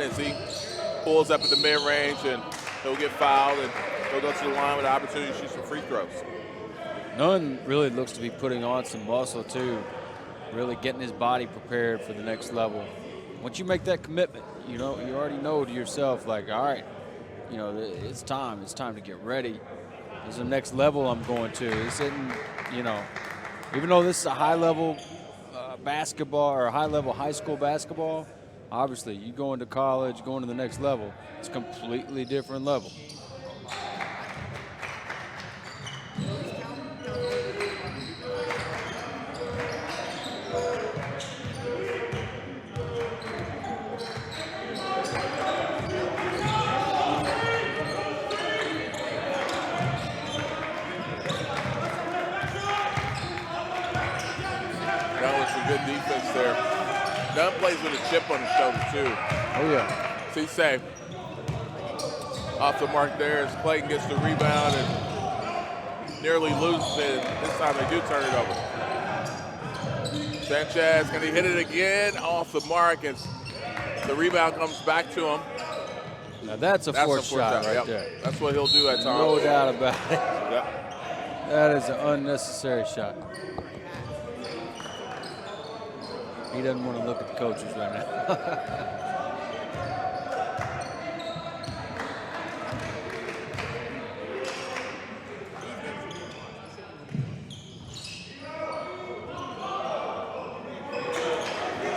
as he pulls up at the mid-range, and he'll get fouled, and he'll go to the line with the opportunity to shoot some free throws. Nunn really looks to be putting on some muscle, too, really getting his body prepared for the next level. Once you make that commitment, you already know to yourself, like, all right, it's time to get ready. There's the next level I'm going to. It's hitting, even though this is a high-level basketball or a high-level high school basketball, obviously, you go into college, going to the next level, it's a completely different level. Good defense there. Dunn plays with a chip on his shoulder, too. Oh, yeah. See, say, off the mark there as Clayton gets the rebound and nearly loses it. This time they do turn it over. Sanchez, can he hit it again? Off the mark, and the rebound comes back to him. Now that's a fourth shot right there. That's what he'll do at times. No doubt about it. Yep. That is an unnecessary shot. He doesn't want to look at the coaches right now.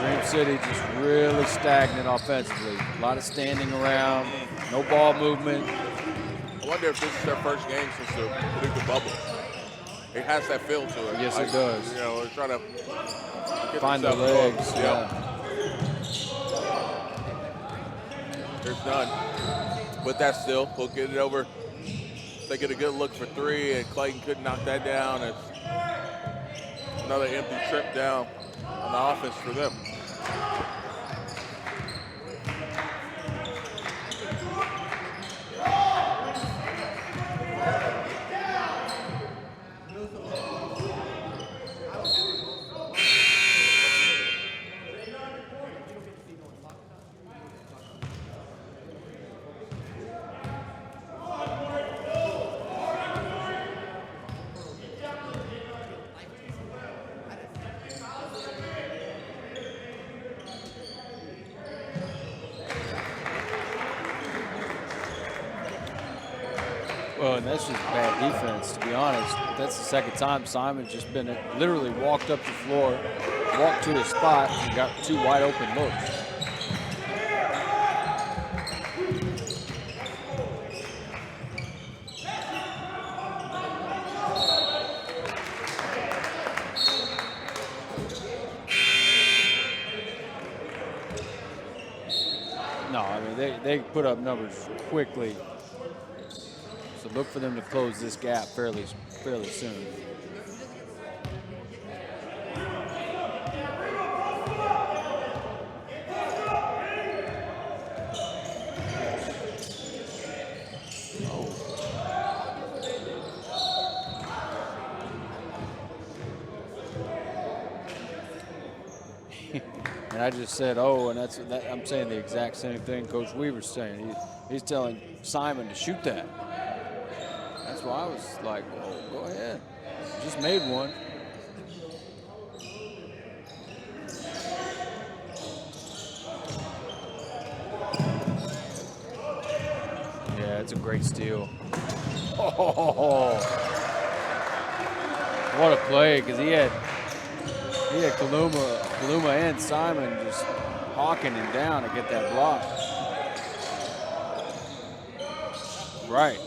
Dream City just really stagnant offensively. A lot of standing around, no ball movement. I wonder if this is their first game since the Paducah bubble. It has that feel to it. Yes, it does. They're trying to find the legs. Yeah. There's none. But that's still, we'll get it over. They get a good look for three, and Clayton couldn't knock that down. It's another empty trip down on the offense for them. Well, and that's just bad defense, to be honest. That's the second time Simon's just been literally walked up the floor, walked to his spot, and got two wide open looks. No, I mean, they put up numbers quickly. So look for them to close this gap fairly soon. And I just said, oh, and I'm saying the exact same thing Coach Weaver's saying. He's telling Simon to shoot that. That's why I was like, well, go ahead. You just made one. Yeah, it's a great steal. Oh, what a play, because he had Kaluma and Simon just hawking him down to get that block. Right.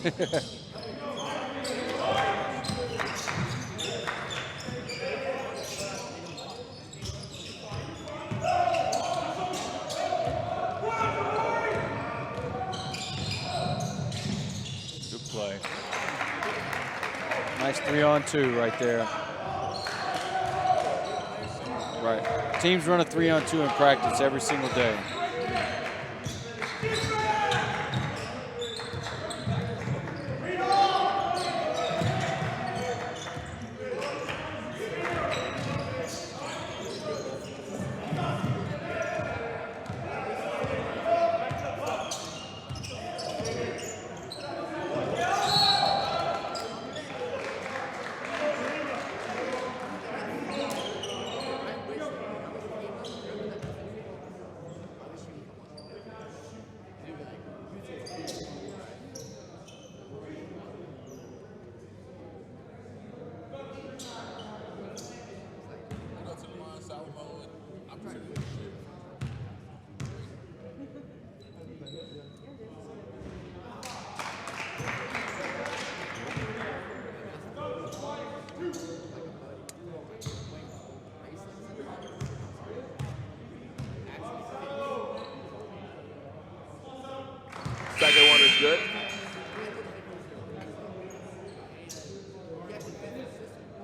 Good play. Nice 3-on-2 right there. Right. Teams run a 3-on-2 in practice every single day.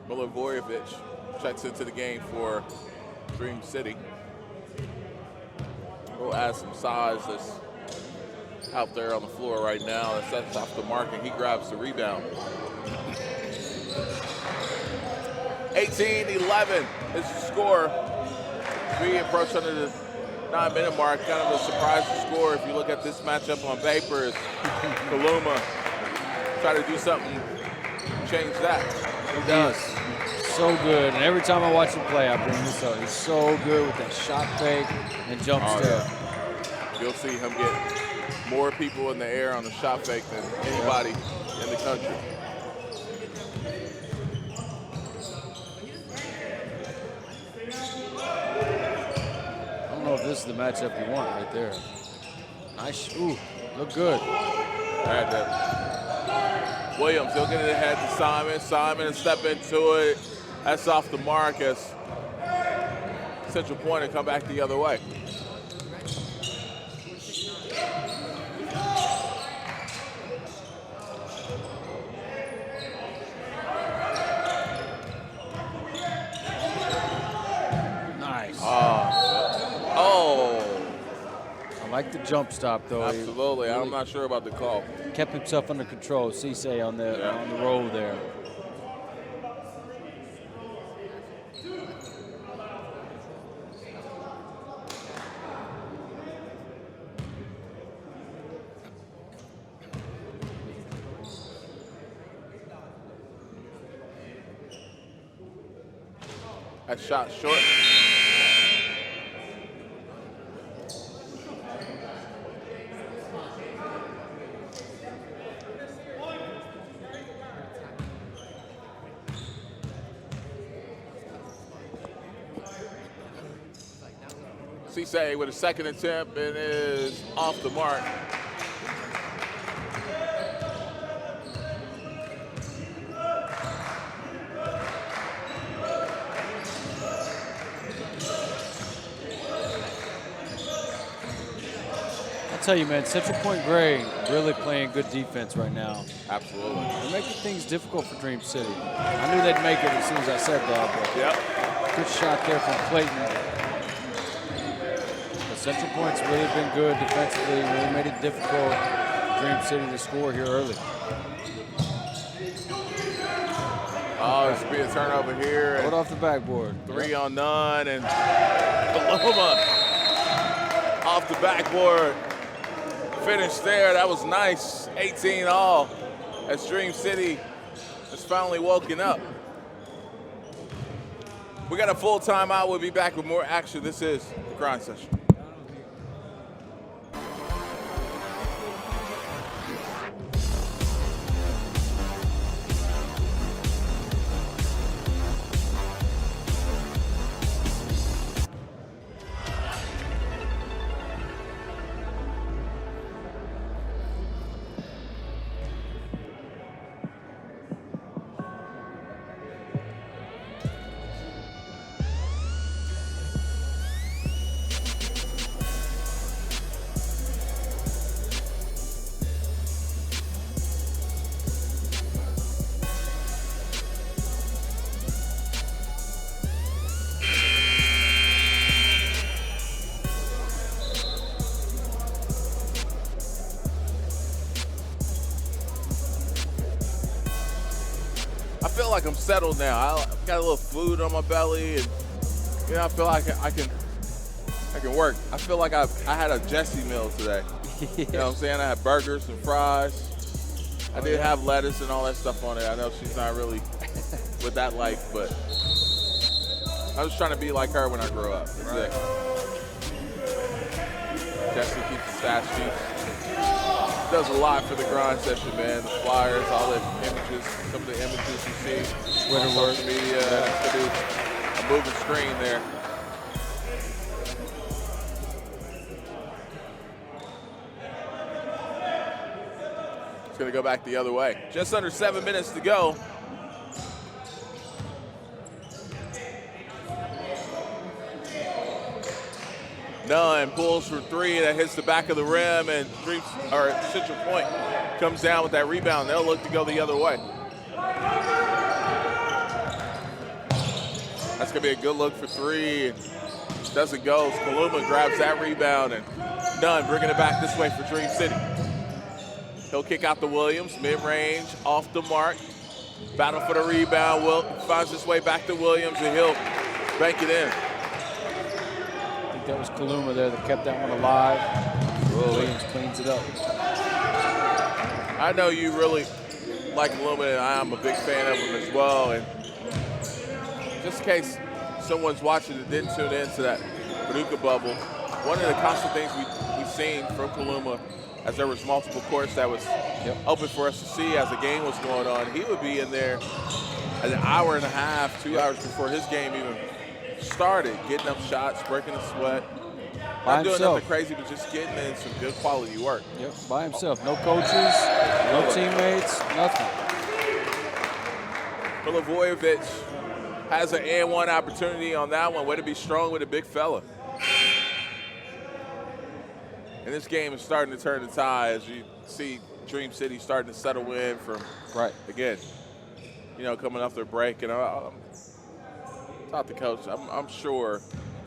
Milivojevic checks into the game for Dream City. We'll add some size that's out there on the floor right now. That's off the mark, and he grabs the rebound. 18-11 is the score. We approach under the 9-minute mark. Kind of a surprising score if you look at this matchup on paper. As Kaluma try to do something, change that. He does. So good. And every time I watch him play, I bring this up. He's so good with that shot fake and jump step. Yeah. You'll see him get more people in the air on the shot fake than anybody in the country. I don't know if this is the matchup you want right there. Nice. Ooh, look good. Williams, he'll get it ahead to Simon. Simon will step into it. That's off the mark as Central Pointe and come back the other way. Nice. Oh. I like the jump stop, though. Absolutely. I'm not sure about the call. Kept himself under control. Cisse on the roll there. That shot short. Cisse with a second attempt and is off the mark. I'll tell you, man, Central Pointe Gray really playing good defense right now. Absolutely. They're making things difficult for Dream City. I knew they'd make it as soon as I said that. But good shot there from Clayton. But Central Pointe's really been good defensively. Really made it difficult for Dream City to score here early. Oh, it's be a turnover here. Put off the backboard. 3 on none, and Paloma off the backboard. Finish there. That was nice. 18 all. As Dream City has finally woken up. We got a full timeout. We'll be back with more action. This is the Grind Session. I feel like I'm settled now. I've got a little food on my belly, and I feel like I can work. I feel like I had a Jesse meal today. You know what I'm saying? I had burgers and fries. I did have lettuce and all that stuff on it. I know she's not really with that life, but I was trying to be like her when I grew up. That's it. Jesse keeps the stat sheets. Does a lot for the Grind Session, man. The flyers, all the images, some of the images you see, Twitter, social media. That's to do a moving screen there. It's going to go back the other way. Just under 7 minutes to go. Nunn pulls for 3, that hits the back of the rim, and Central Pointe comes down with that rebound. They'll look to go the other way. going to be a good look for three. And doesn't go. Kaluma grabs that rebound, and Nunn bringing it back this way for Dream City. He'll kick out to Williams, mid-range, off the mark. Battle for the rebound. Will finds his way back to Williams, and he'll bank it in. I think that was Kaluma there that kept that one alive. Williams cleans it up. I know you really like Kaluma, and I'm a big fan of him as well. And just in case someone's watching that didn't tune into that Paducah bubble, one of the constant things we've seen from Kaluma, as there was multiple courts that was open for us to see as the game was going on, he would be in there an hour and a half, 2 hours before his game even started, getting up shots, breaking a sweat. Not doing nothing crazy, but just getting in some good quality work. Yep, by himself. No coaches, no teammates, nothing. Milivojevic has an and-one opportunity on that one. Way to be strong with a big fella. And this game is starting to turn the tide as you see Dream City starting to settle in from, again, coming off their break. And talk to coach, I'm sure,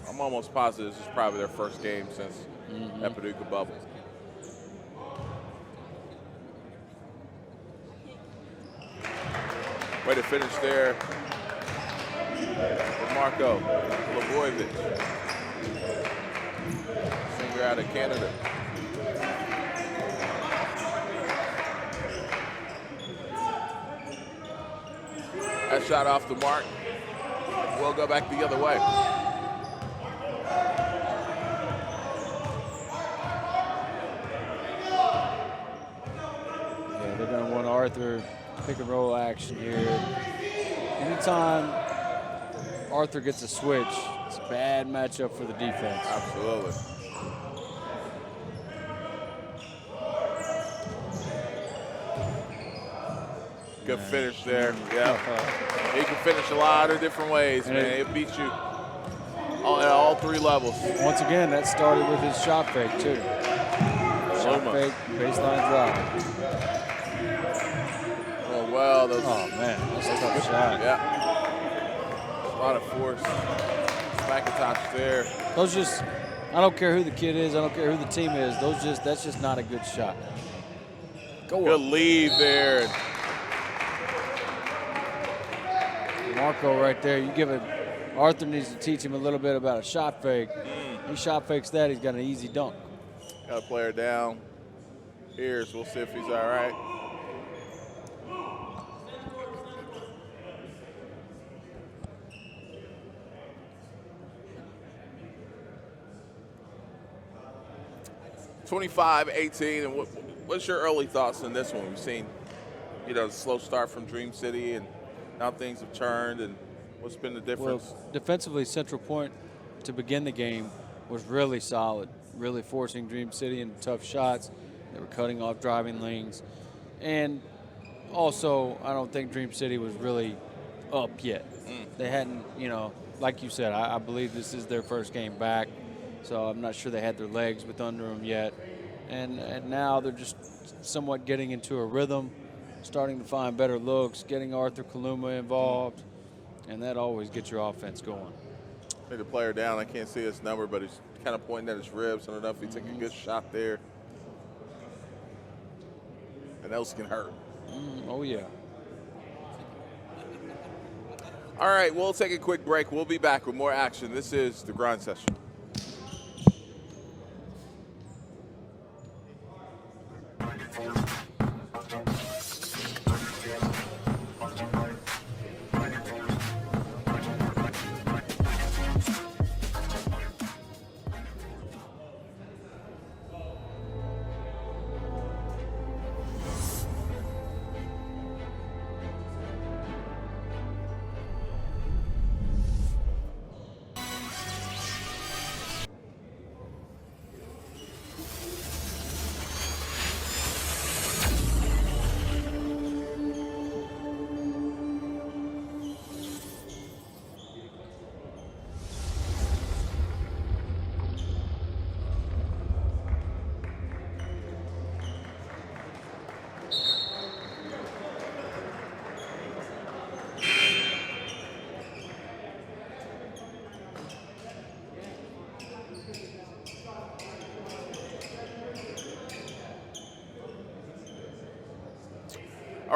I'm almost positive this is probably their first game since that Paducah bubble. Way to finish there for Marco Milivojevic. Singer out of Canada. That shot off the mark. We'll go back the other way. Yeah, they're going to want Arthur pick and roll action here. Anytime Arthur gets a switch, it's a bad matchup for the defense. Absolutely. Good finish there. Yeah. He can finish a lot of different ways, man. It beats you at all three levels. Once again, that started with his shot fake, too. Shot fake, baseline drive. Oh, well. Oh, man. That's a tough shot. Yeah. A lot of force. McIntosh there. Those just, I don't care who the kid is. I don't care who the team is. That's just not a good shot. Good lead there. Marco right there. You give it. Arthur needs to teach him a little bit about a shot fake. He shot fakes that, he's got an easy dunk. Got a player down here, so we'll see if he's all right. (25-18), and what's your early thoughts on this one? We've seen, the slow start from Dream City, and now things have turned, and what's been the difference? Well, defensively, Central Pointe to begin the game was really solid, really forcing Dream City into tough shots. They were cutting off driving lanes. And also, I don't think Dream City was really up yet. They hadn't, like you said, I believe this is their first game back, so I'm not sure they had their legs under them yet. And now they're just somewhat getting into a rhythm, starting to find better looks, getting Arthur Kaluma involved, and that always gets your offense going. Made the player down. I can't see his number, but he's kind of pointing at his ribs. I don't know if he took a good shot there. And those can hurt. Oh, yeah. All right, we'll take a quick break. We'll be back with more action. This is the Grind Session.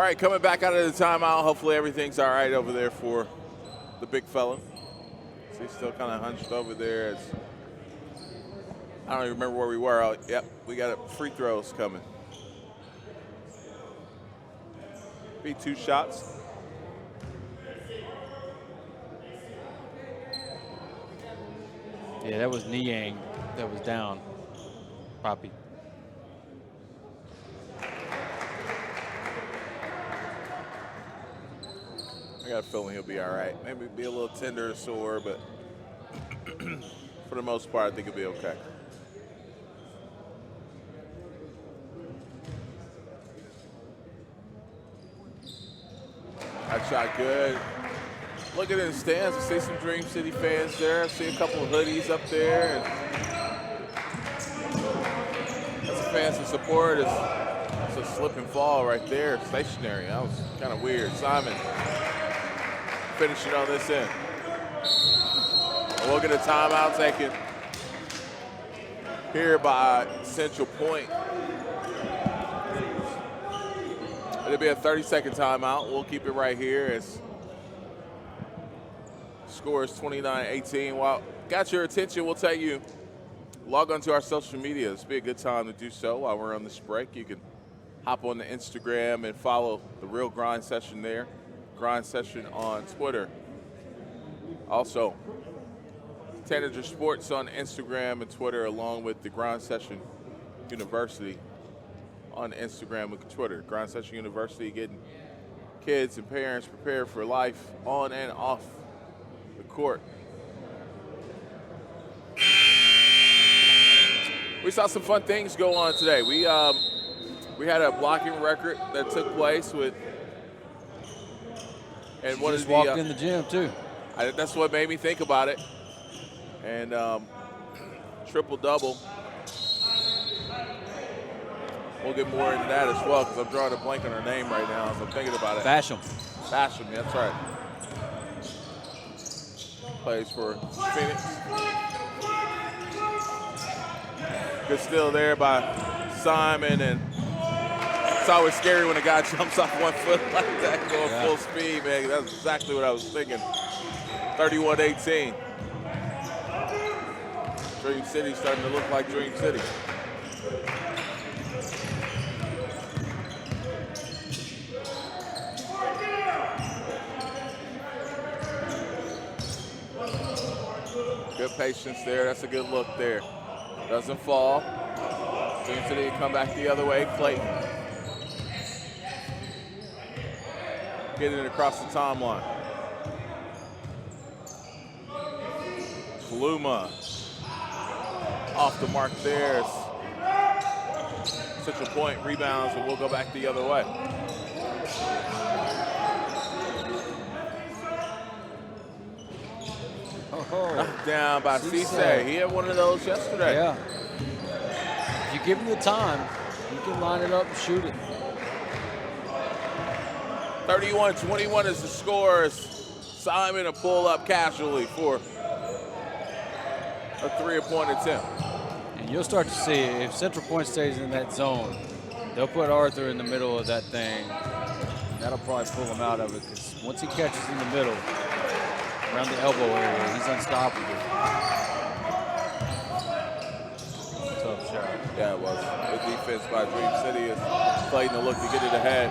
All right, coming back out of the timeout. Hopefully everything's all right over there for the big fella. So he's still kind of hunched over there. I don't even remember where we were. Oh, yep, we got free throws coming. Be 2 shots. Yeah, that was Niang that was down. Poppy. I got a feeling he'll be all right. Maybe be a little tender or sore, but for the most part, I think he'll be okay. That shot good. Look at the stands. I see some Dream City fans there. I see a couple of hoodies up there. And that's a fancy support. It's a slip and fall right there, stationary. That was kind of weird. Simon finishing on this end. We'll get a timeout taken here by Central Pointe. It'll be a 30-second timeout. We'll keep it right here as score is 29-18. While got your attention, we'll tell you, log on to our social media. This will be a good time to do so while we're on this break. You can hop on the Instagram and follow the Real Grind Session there. Grind Session on Twitter. Also, Tanager Sports on Instagram and Twitter, along with the Grind Session University on Instagram and Twitter. Grind Session University getting kids and parents prepared for life on and off the court. We saw some fun things go on today. We had a blocking record that took place with, and She one just of the walked in the gym too. that's what made me think about it. And triple-double. We'll get more into that as well because I'm drawing a blank on her name right now as I'm thinking about it. Basham. Basham, that's right. Plays for Phoenix. Good steal there by Simon, and it's always scary when a guy jumps off 1 foot like that going full speed, man. That's exactly what I was thinking. 31-18. Dream City starting to look like Dream City. Good patience there. That's a good look there. Doesn't fall. Dream City come back the other way. Clayton. Getting it across the timeline. Fluma. Off the mark there. Central Pointe rebounds, and we'll go back the other way. Knocked down by Cisse. He had one of those yesterday. Yeah. If you give him the time, you can line it up and shoot it. 31-21 is the score. Simon a pull up casually for a 3-point attempt. And you'll start to see if Central Pointe stays in that zone, they'll put Arthur in the middle of that thing. That'll probably pull him out of it because once he catches in the middle, around the elbow area, he's unstoppable. Tough shot. Yeah, it was. Good defense by Dream City as Clayton to look to get it ahead.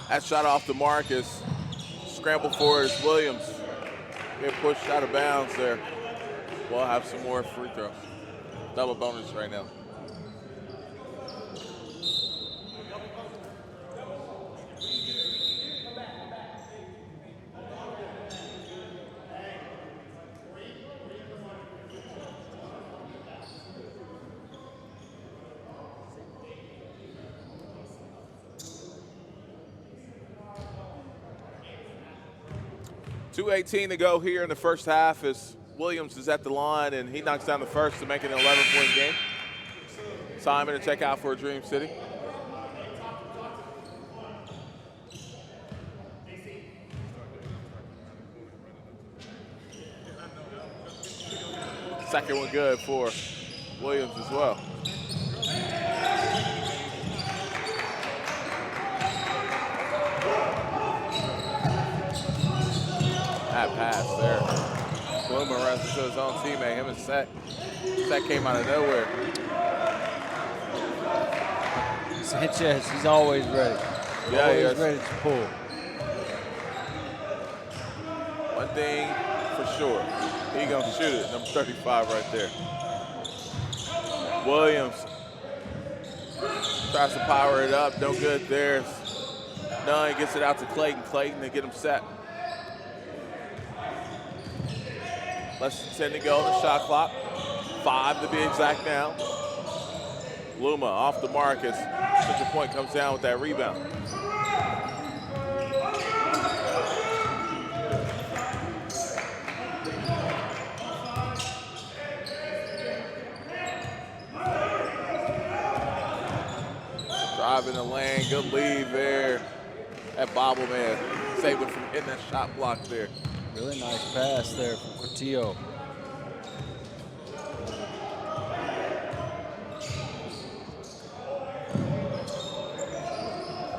That shot off the mark is scramble for it is Williams. Get pushed out of bounds there. We'll have some more free throws. Double bonus right now. 2:18 to go here in the first half as Williams is at the line, and he knocks down the first to make it an 11-point game. Simon to check out for Dream City. Second one good for Williams as well. That pass there. Bloomer runs into his own teammate, him and Set. Set came out of nowhere. Sanchez, he's always ready. Yeah, always ready to pull. One thing for sure, he gonna shoot it, number 35 right there. Williams tries to power it up, no good there. Nunn gets it out to Clayton. Clayton to get him set. Less than 10 to go on the shot clock. 5 to be exact now. Luma off the mark as Central Point comes down with that rebound. Driving the lane, good lead there. That bobble man saved him from hitting that shot block there. Really nice pass there from Cortillo.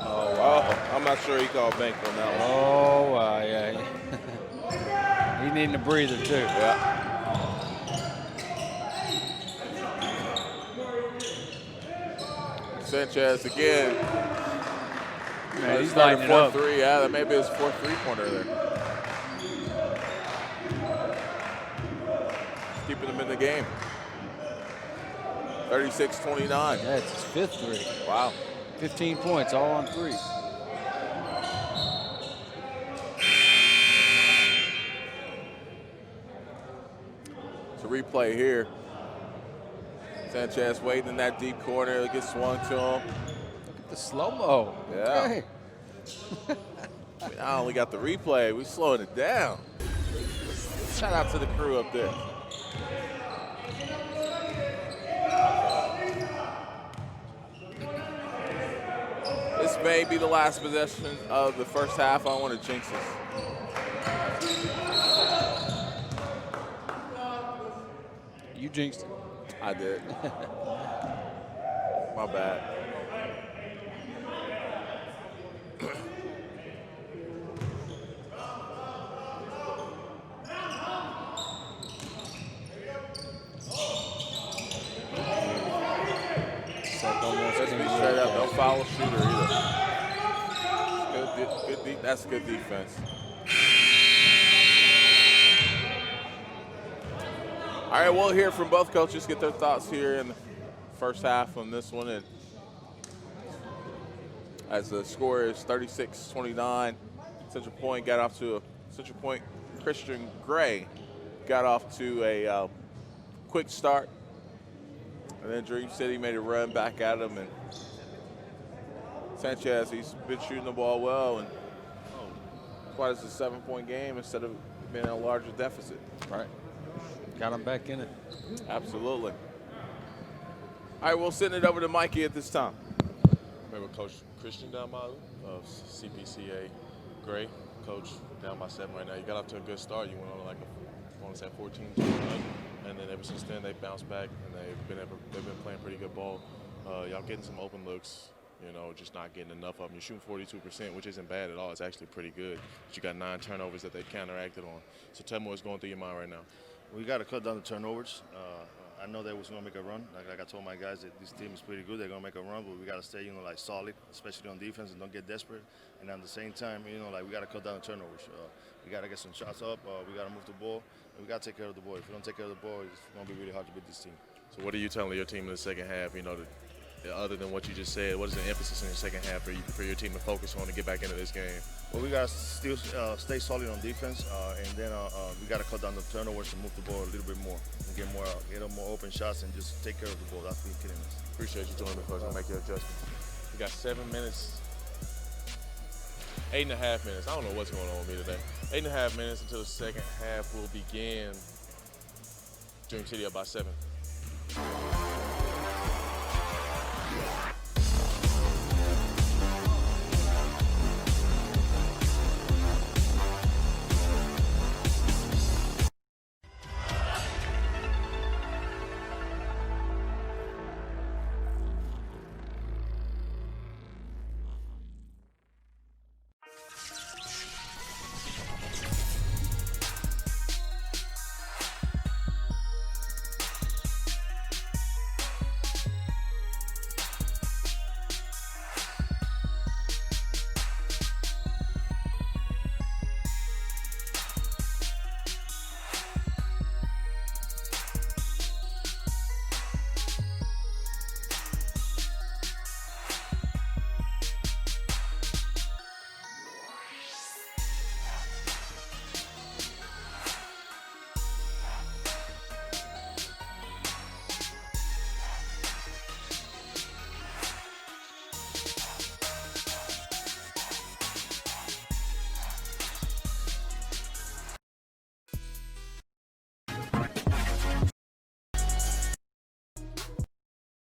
Oh, wow. I'm not sure he called bank on that one. Oh, wow, yeah. He needing a breather, too. Yeah. Sanchez again. Man, he's starting lighting it up. 4-3. Yeah, that may be his fourth three-pointer there. Keeping him in the game. 36-29. Yeah, it's his fifth three. Wow. 15 points, all on three. It's a replay here. Sanchez waiting in that deep corner. It gets swung to him. Look at the slow-mo. Yeah. Okay. We not only got the replay, we slowing it down. Shout out to the crew up there. This may be the last possession of the first half. I don't want to jinx this. You jinxed it. I did. My bad. Let's be straight up. Don't foul a shooter either. That's good defense. All right, we'll hear from both coaches, get their thoughts here in the first half on this one. And as the score is 36-29, Central Point Christian Gray got off to a quick start. And then Dream City made a run back at him. And Sanchez, he's been shooting the ball well. And that's why it's a 7-point game instead of being a larger deficit. Right. Got him back in it. Absolutely. All right, we'll send it over to Mikey at this time. Remember Coach Christian Dalmalu of CPCA Gray, coach down by 7 right now. You got off to a good start. You went on like I want to say 14-2 run, and then ever since then they bounced back and they've been playing pretty good ball. Y'all getting some open looks, you know, just not getting enough of them. You're shooting 42%, which isn't bad at all. It's actually pretty good. But you got 9 turnovers that they counteracted on. So tell me what's going through your mind right now. We got to cut down the turnovers. I know they was going to make a run. Like I told my guys that this team is pretty good. They're going to make a run, but we got to stay, like solid, especially on defense, and don't get desperate. And at the same time, we got to cut down the turnovers. We got to get some shots up. We got to move the ball. And we got to take care of the ball. If we don't take care of the ball, it's going to be really hard to beat this team. So what are you telling your team in the second half, other than what you just said? What is the emphasis in the second half for your team to focus on to get back into this game? Well, we got to still stay solid on defense, and then we got to cut down the turnovers and move the ball a little bit more and get more open shots and just take care of the ball. That's what's killing us. Appreciate you joining me, Coach. I'll make your adjustments. We got 7 minutes 8.5 minutes. I don't know what's going on with me today. 8.5 minutes until the second half will begin. Dream City up by 7.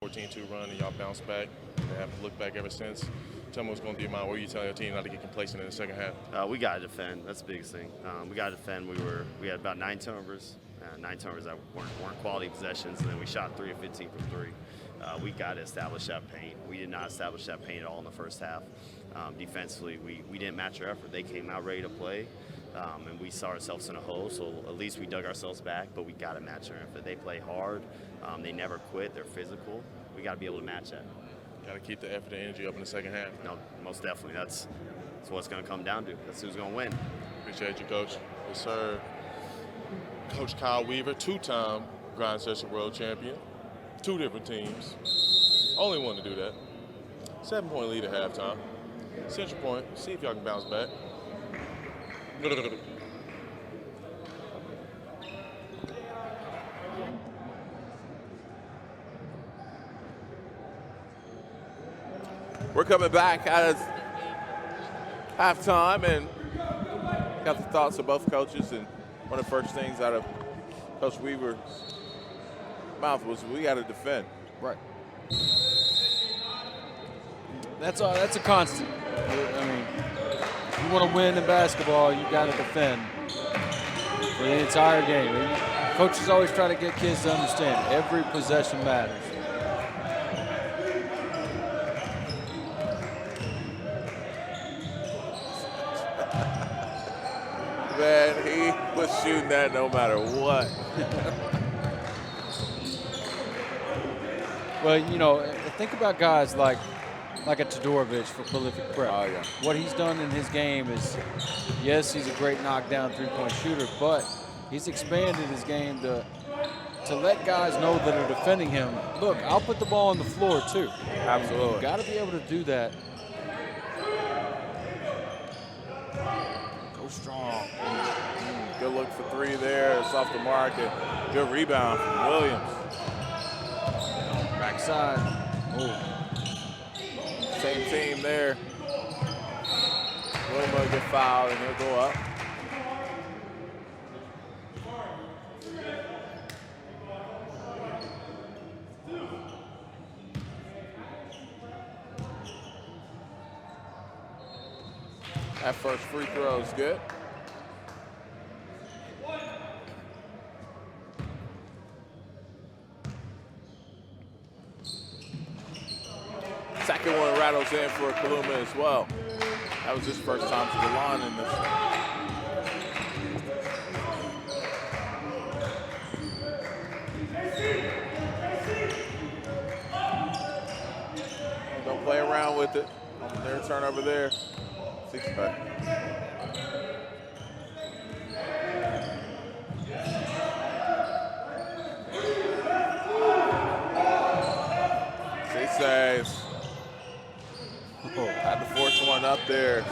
14-2 run and y'all bounce back. They haven't looked back ever since. Tell me what's going to do your mind. What are you telling your team not to get complacent in the second half? We got to defend. That's the biggest thing. We got to defend. We had about 9 turnovers. 9 turnovers that weren't quality possessions, and then we shot 3 of 15 from 3. We got to establish that paint. We did not establish that paint at all in the first half. Defensively, we didn't match our effort. They came out ready to play, and we saw ourselves in a hole, so at least we dug ourselves back, but we got to match our effort. They play hard. They never quit. They're physical. We got to be able to match that. Got to keep the effort and energy up in the second half. No, most definitely. That's what it's going to come down to. That's who's going to win. Appreciate you, Coach. Yes, sir. Coach Kyle Weaver, 2-time Grind Session World Champion. 2 different teams. Only one to do that. 7-point lead at halftime. Central Point, see if y'all can bounce back. We're coming back at halftime and got the thoughts of both coaches. And one of the first things out of Coach Weaver's mouth was, we got to defend. Right. That's a constant. I mean, if you want to win in basketball, you got to defend for the entire game. Coaches always try to get kids to understand every possession matters. Man, he was shooting that no matter what. Well, you know, think about guys like a Todorovic for prolific prep. Oh, yeah. What he's done in his game is, yes, he's a great knockdown three-point shooter, but he's expanded his game to let guys know that are defending him, look, I'll put the ball on the floor too. Absolutely. You've got to be able to do that. Go strong. Good look for 3 there. It's off the mark. And good rebound from Williams. Backside. Oh. Same team there. Williams will get fouled and he'll go up. That first free throw is good. Second one rattles in for Kaluma as well. That was his first time to the line in this. Don't play around with it. Their turnover there. 6 back. He saves. Oh, had to force one up there.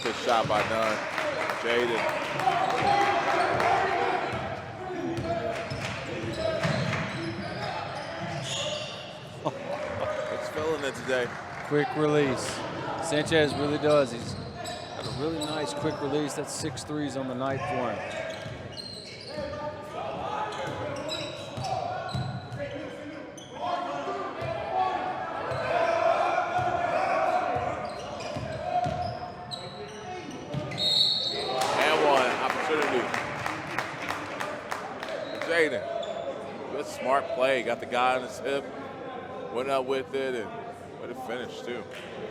Good shot by Dunn. Jaden. feeling it today. Quick release. Sanchez really does. He's got a really nice quick release. That's 6 threes on the night for him. And one opportunity. Jaden, good smart play. Got the guy on his hip, went up with it, and what a finish too.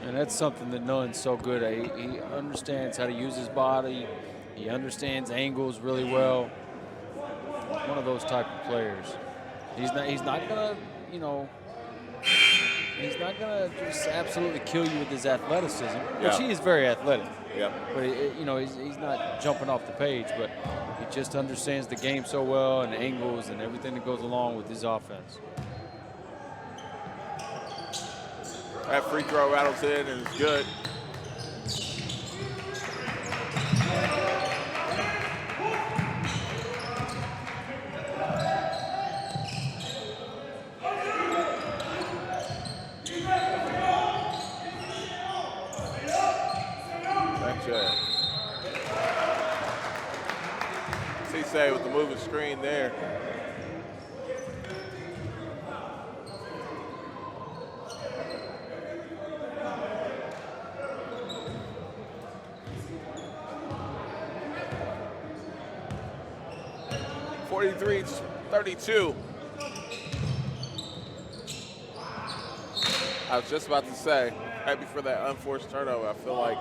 And that's something that Nunn's so good at. He understands how to use his body. He understands angles really well. One of those type of players. He's not gonna, you know, he's not gonna just absolutely kill you with his athleticism, which he is very athletic. Yeah. But you know, he's not jumping off the page, but he just understands the game so well and angles and everything that goes along with his offense. That free throw rattles in and it's good. Sanchez. Cisse with the moving screen there. Forty-three, 32. I was just about to say, right before that unforced turnover, I feel like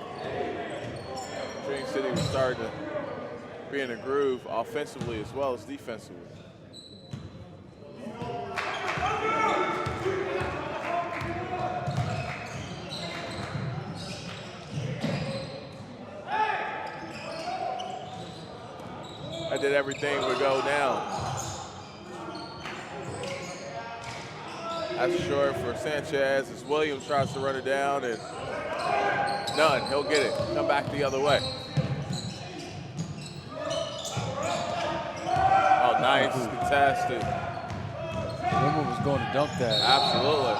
Dream City was starting to be in a groove offensively as well as defensively. I did everything would go down. That's short for Sanchez as Williams tries to run it down and none. He'll get it. Come back the other way. Oh, nice. Fantastic. Wimmer was going to dunk that. Absolutely.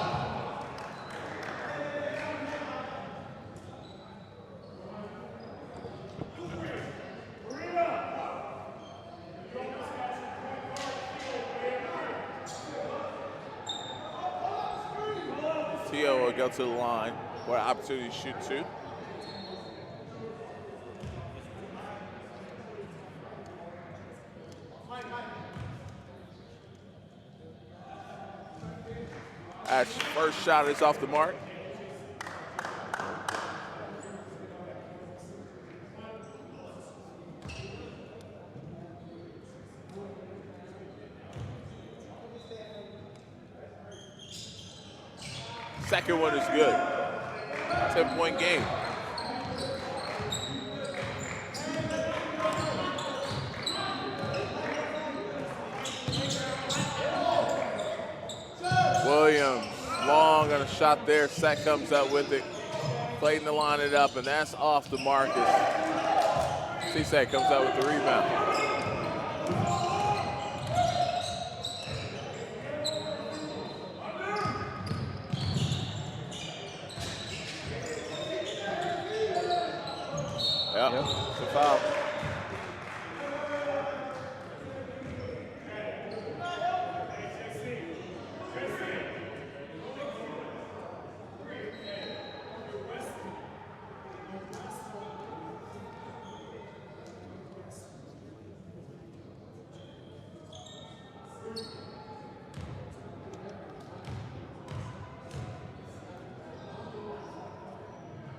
Tio will go to the line. What an opportunity to shoot two. Ash's first shot is off the mark. Second one is good. 10-point game. Williams, long on a shot there. Set comes up with it. Clayton to line it up, and that's off the mark. Cisse comes out with the rebound. Yep. It's a foul.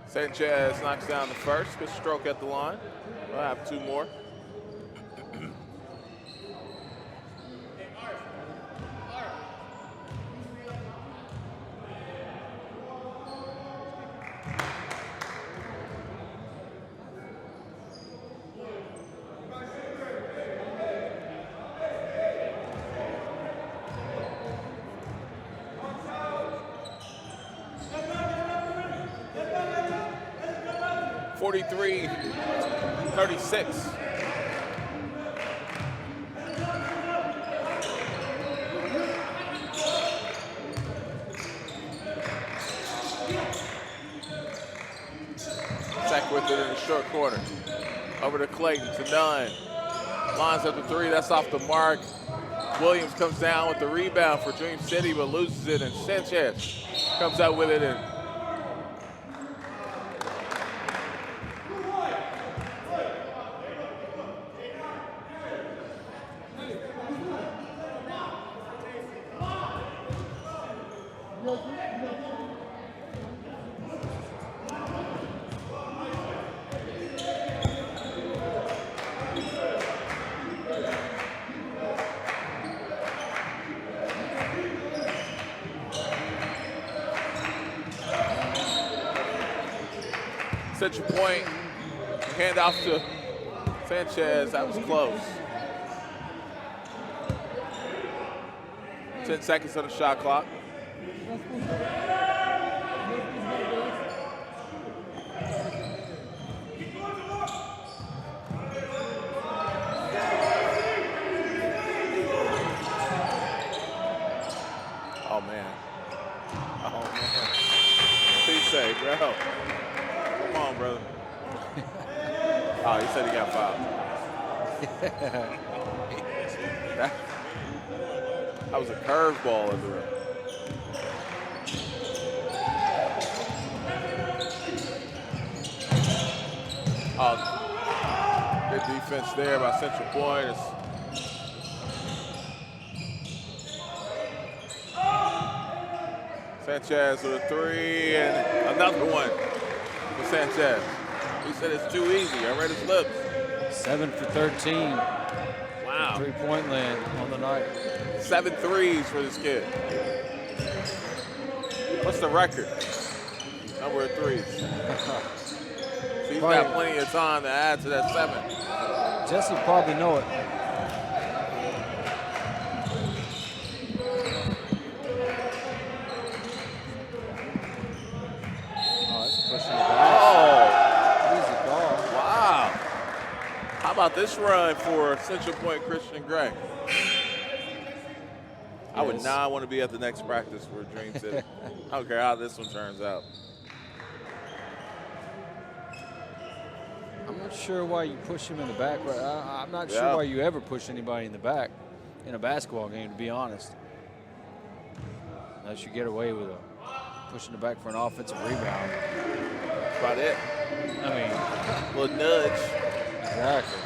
Sanchez knocks down the first. Good stroke at the line. We'll have two more. (43-36). with it in the short corner. Over to Clayton, to Nunn. Lines up the three, that's off the mark. Williams comes down with the rebound for Dream City, but loses it, and Sanchez comes out with it. And Central Point, handoff to Sanchez, that was close. 10 seconds on the shot clock. Oh man. Please say, bro. Come on, brother. Oh, he said he got fouled. That was a curveball in the rim. Oh, good defense there by Central Point. Sanchez with a three and another one for Sanchez. He said it's too easy. I read his lips. 7 for 13. Wow. 3-point land on the night. 7 threes for this kid. What's the record? Number of threes. So he's got plenty of time to add to that 7. Jesse probably know it. How about this run for Central Point Christian Gray? I would not want to be at the next practice for Dream City. I don't care how this one turns out. I'm not sure why you push him in the back. I'm not sure why you ever push anybody in the back in a basketball game, to be honest. Unless you get away with pushing the back for an offensive rebound. That's about it. I mean, a little nudge. Exactly.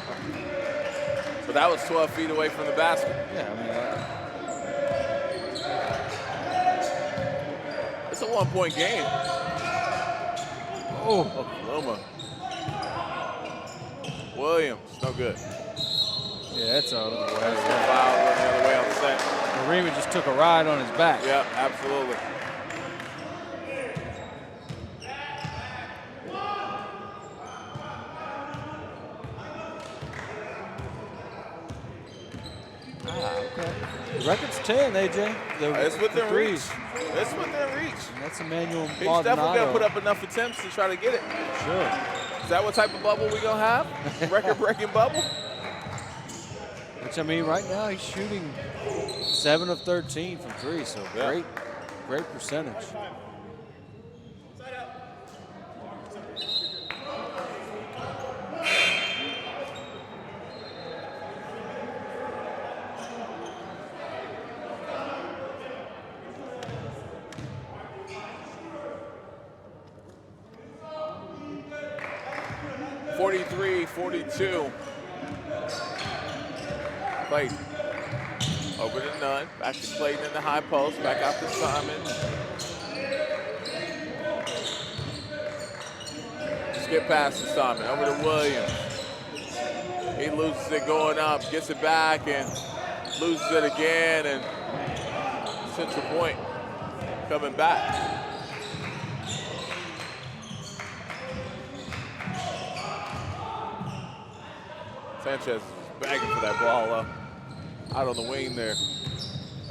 So that was 12 feet away from the basket. Yeah, I mean, it's a 1-point game. Oh, Oklahoma. Williams, no good. Yeah, that's out of the way. That's the foul going the other way on the set. Marima just took a ride on his back. Yep, absolutely. Okay. The record's 10, AJ. It's within reach. It's within reach. And that's Emmanuel He's definitely going to put up enough attempts to try to get it. Sure. Is that what type of bubble we going to have? Record-breaking bubble? Which, I mean, right now he's shooting 7 of 13 from 3, so great percentage. (43-42). Clayton over to Nunn. Back to Clayton in the high post. Back out to Simon. Skip past to Simon. Over to Williams. He loses it going up. Gets it back and loses it again. And Central Point coming back. Sanchez is begging for that ball out on the wing there.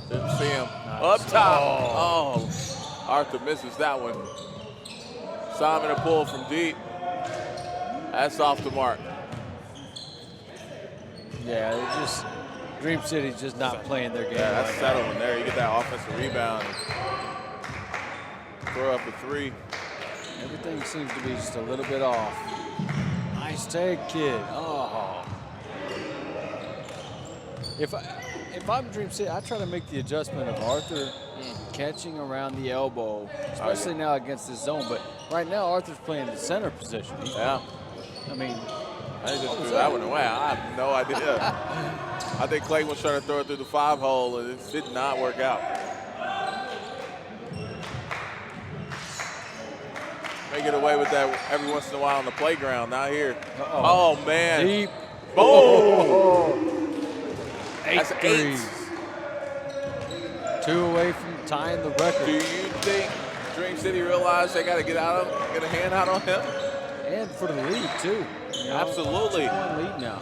Didn't see him. Nice. Up top. Oh, Arthur misses that one. Simon a pull from deep. That's off the mark. Yeah, Dream City's just not playing their game. Yeah, that's settling there. You get that offensive rebound. Throw up a 3. Everything seems to be just a little bit off. Nice take, kid. Oh. If I'm Dream City, I try to make the adjustment of Arthur catching around the elbow, especially now against this zone. But right now, Arthur's playing the center position. Yeah. I mean, I just threw that one away. I have no idea. I think Clayton was trying to throw it through the 5-hole, and it did not work out. May get away with that every once in a while on the playground. Not here. Oh, man. Deep. Boom. That's 8. 2 away from tying the record. Do you think Dream City realized they got to get a hand out on him? And for the lead, too. You know, Absolutely. 2-1 lead now.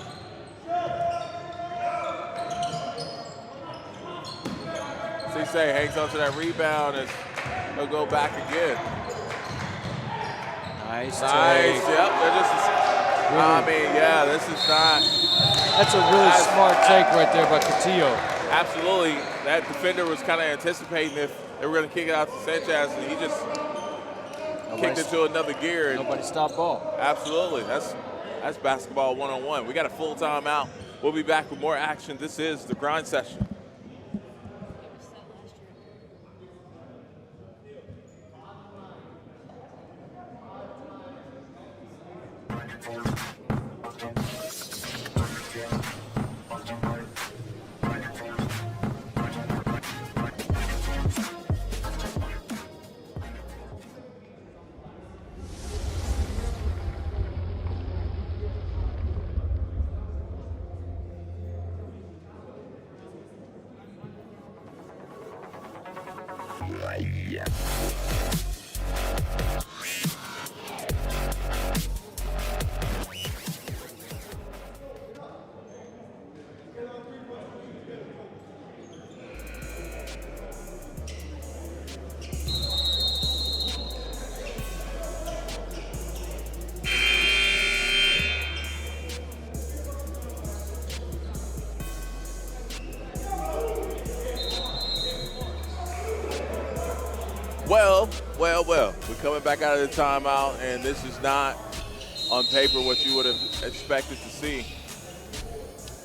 Cisse hangs on to that rebound, and he'll go back again. Nice. Nice. Take. Yep. They're just. I mean, yeah. This is not. That's a really smart take right there by Castillo. Absolutely. That defender was kind of anticipating if they were going to kick it out to Sanchez, and he just kicked it to another gear. And nobody stopped ball. Absolutely. That's basketball 1-on-1. We got a full timeout. We'll be back with more action. This is the grind session. Well. We're coming back out of the timeout, and this is not on paper what you would have expected to see.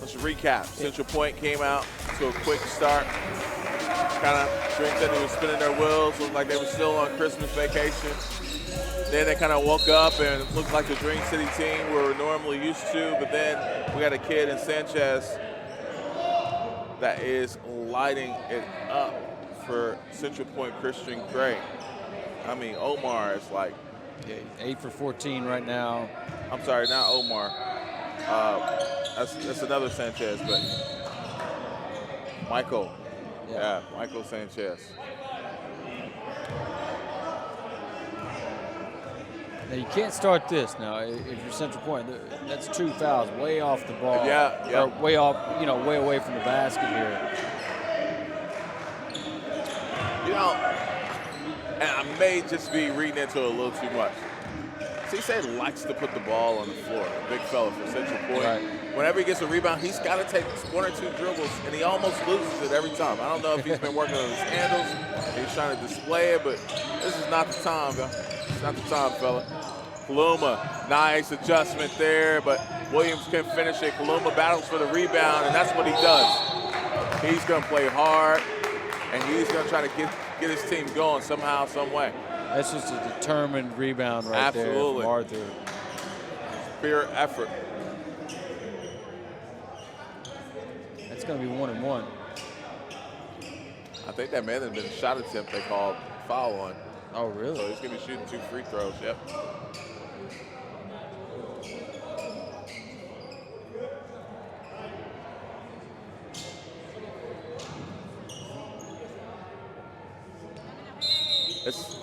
Let's recap. Central Pointe came out to a quick start. Kind of, Dream City was spinning their wheels, looked like they were still on Christmas vacation. Then they kind of woke up and it looked like the Dream City team we're normally used to, but then we got a kid in Sanchez that is lighting it up for Central Pointe Christian Gray. I mean, Omar is like... Yeah, 8 for 14 right now. I'm sorry, not Omar. That's another Sanchez, but Michael. Yeah, Michael Sanchez. Now, you can't start this now if you're Central Pointe. That's 2 fouls, way off the ball. Yeah. Or way off, way away from the basket here. And I may just be reading into it a little too much. Cisse likes to put the ball on the floor, a big fella from Central Pointe. Right. Whenever he gets a rebound, he's got to take 1 or 2 dribbles, and he almost loses it every time. I don't know if he's been working on his handles, he's trying to display it, but this is not the time, though. It's not the time, fella. Kaluma, nice adjustment there, but Williams can finish it. Kaluma battles for the rebound, and that's what he does. He's going to play hard, and he's going to try to get his team going somehow, some way. That's just a determined rebound right Absolutely. there from Arthur. Pure effort. That's going to be 1-1. I think that may have been a shot attempt they called foul on. Oh, really? So he's going to be shooting 2 free throws, yep. It's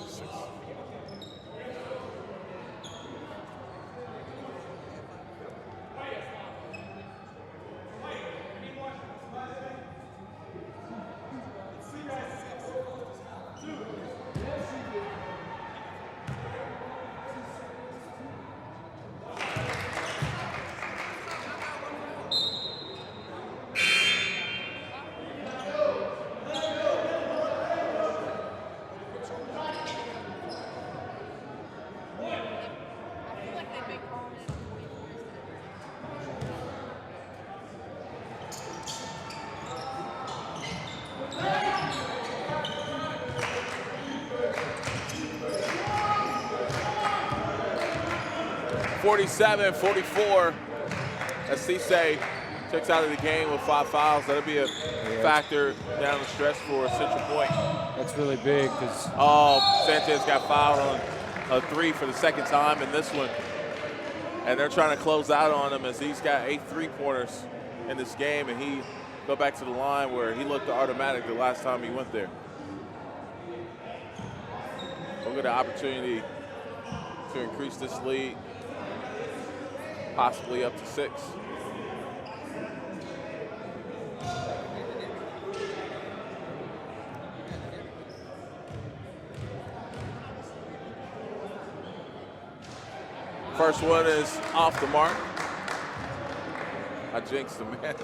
47-44. As Cisse checks out of the game with 5 fouls. That'll be a factor down the stretch for Central Pointe. That's really big because Sanchez got fouled on a 3 for the second time in this one. And they're trying to close out on him as he's got 8 3-pointers in this game, and he go back to the line where he looked automatic the last time he went there. We'll get an opportunity to increase this lead, possibly up to 6. First one is off the mark. I jinxed him, man.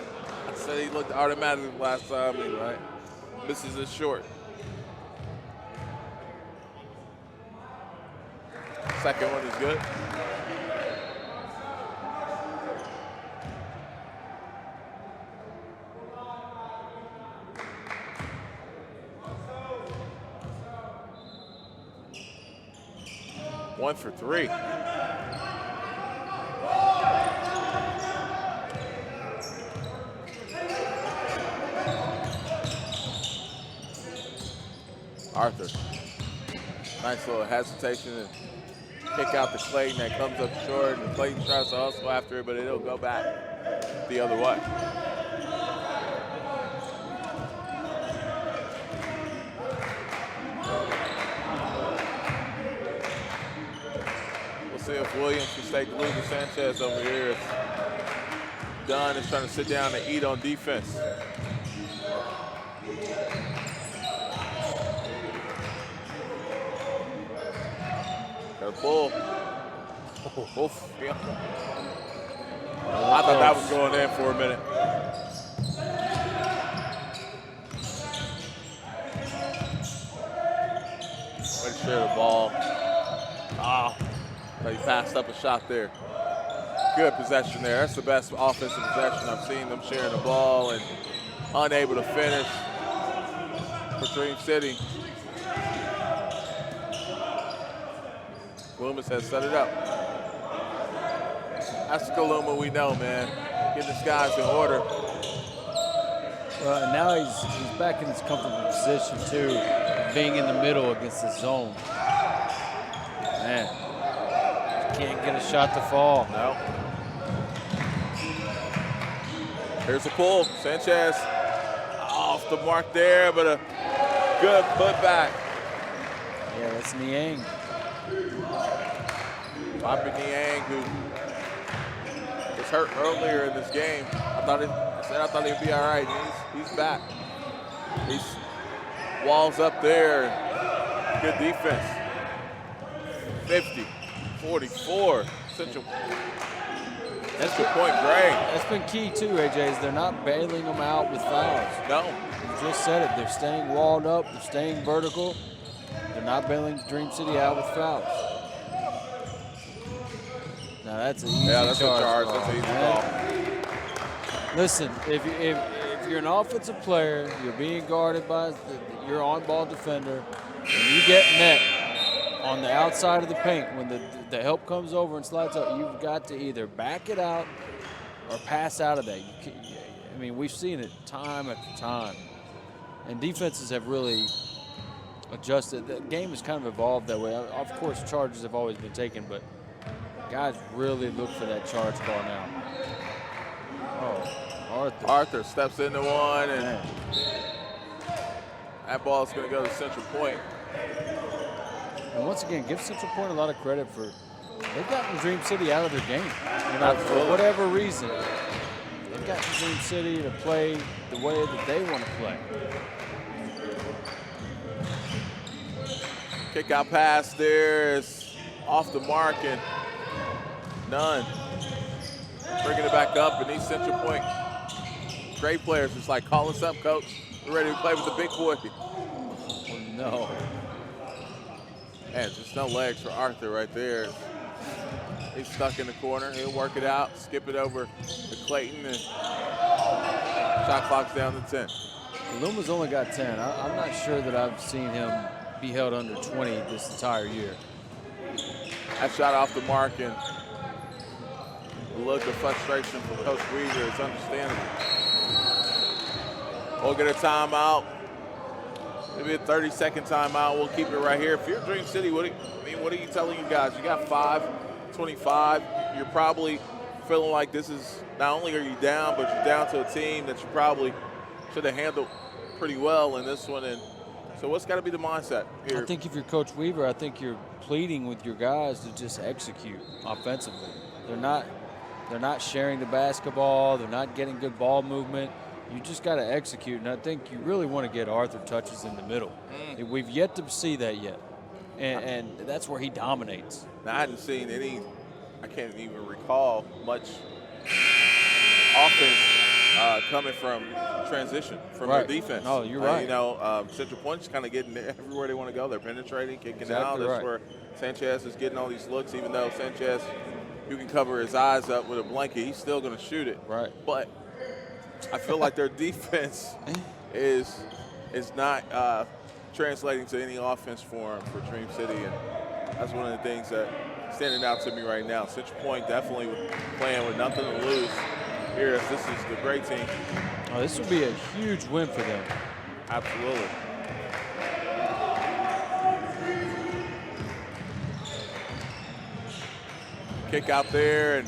I said he looked automatic last time, and right, misses it short. Second one is good. One for 3. Arthur. Nice little hesitation and kick out to Clayton that comes up short, and Clayton tries to hustle after it, but it'll go back the other way. We'll see if Williams can stay glued to Sanchez over here. If Dunn is trying to sit down and eat on defense. Got a pull. Oof, yeah. I thought that was going in for a minute. Way to share the ball. He passed up a shot there. Good possession there. That's the best offensive possession I've seen them sharing the ball and unable to finish for Dream City. Loomis has set it up. That's the Kaluma we know, man. Getting his guys in order. Well, and now he's back in his comfortable position, too, being in the middle against the zone. Man, can't get a shot to fall. No. Here's a pull. Sanchez off the mark there, but a good putback. Yeah, that's Niang. Bobby Niang, who was hurt earlier in this game. I thought he'd be all right. He's back. He's walls up there. Good defense. 50-44. Central Pointe Gray. That's been key too, AJ, is they're not bailing them out with fouls. No. You just said it. They're staying walled up. They're staying vertical. They're not bailing Dream City out with fouls. Now that's an easy charge. Yeah, that's a charge. That's an easy call. Listen, if you're an offensive player, you're being guarded by your on-ball defender, and you get met on the outside of the paint when the help comes over and slides up, you've got to either back it out or pass out of that. I mean, we've seen it time after time, and defenses have really adjusted. The game has kind of evolved that way. Of course, charges have always been taken, but guys really look for that charge call now. Oh, Arthur steps into one, and that ball is going to go to Central Pointe. And once again, give Central Pointe a lot of credit for they've gotten Dream City out of their game. You know, for whatever reason, they've gotten Dream City to play the way that they want to play. Kick out pass there is off the mark, and none. Bringing it back up, and these Central Pointe great players just like, call us up, coach. We're ready to play with the big boy. Oh, no. Man, just no legs for Arthur right there. He's stuck in the corner. He'll work it out, skip it over to Clayton, and shot clock's down to 10. Luma's only got 10. I'm not sure that I've seen him be held under 20 this entire year. That shot off the mark, and The look of frustration from Coach Weaver is understandable. We'll get a timeout. Maybe a 30-second timeout. We'll keep it right here. If you're Dream City, what are you telling you guys? You got 5:25. You're probably feeling like this is, not only are you down, but you're down to a team that you probably should have handled pretty well in this one. And so what's got to be the mindset here? I think if you're Coach Weaver, I think you're pleading with your guys to just execute offensively. They're not sharing the basketball. They're not getting good ball movement. You just got to execute, and I think you really want to get Arthur touches in the middle. We've yet to see that yet, and that's where he dominates. Now, I hadn't seen any, I can't even recall much offense coming from transition, from their defense. No, you're right. Central Pointe's kind of getting everywhere they want to go. They're penetrating, kicking out. Exactly That's where Sanchez is getting all these looks, even though Sanchez, you can cover his eyes up with a blanket, he's still going to shoot it. Right. But I feel like their defense is not translating to any offense for them for Dream City, and that's one of the things that standing out to me right now. Central Pointe definitely playing with nothing to lose here, as this is the great team. Oh, this would be a huge win for them. Absolutely. Kick out there, and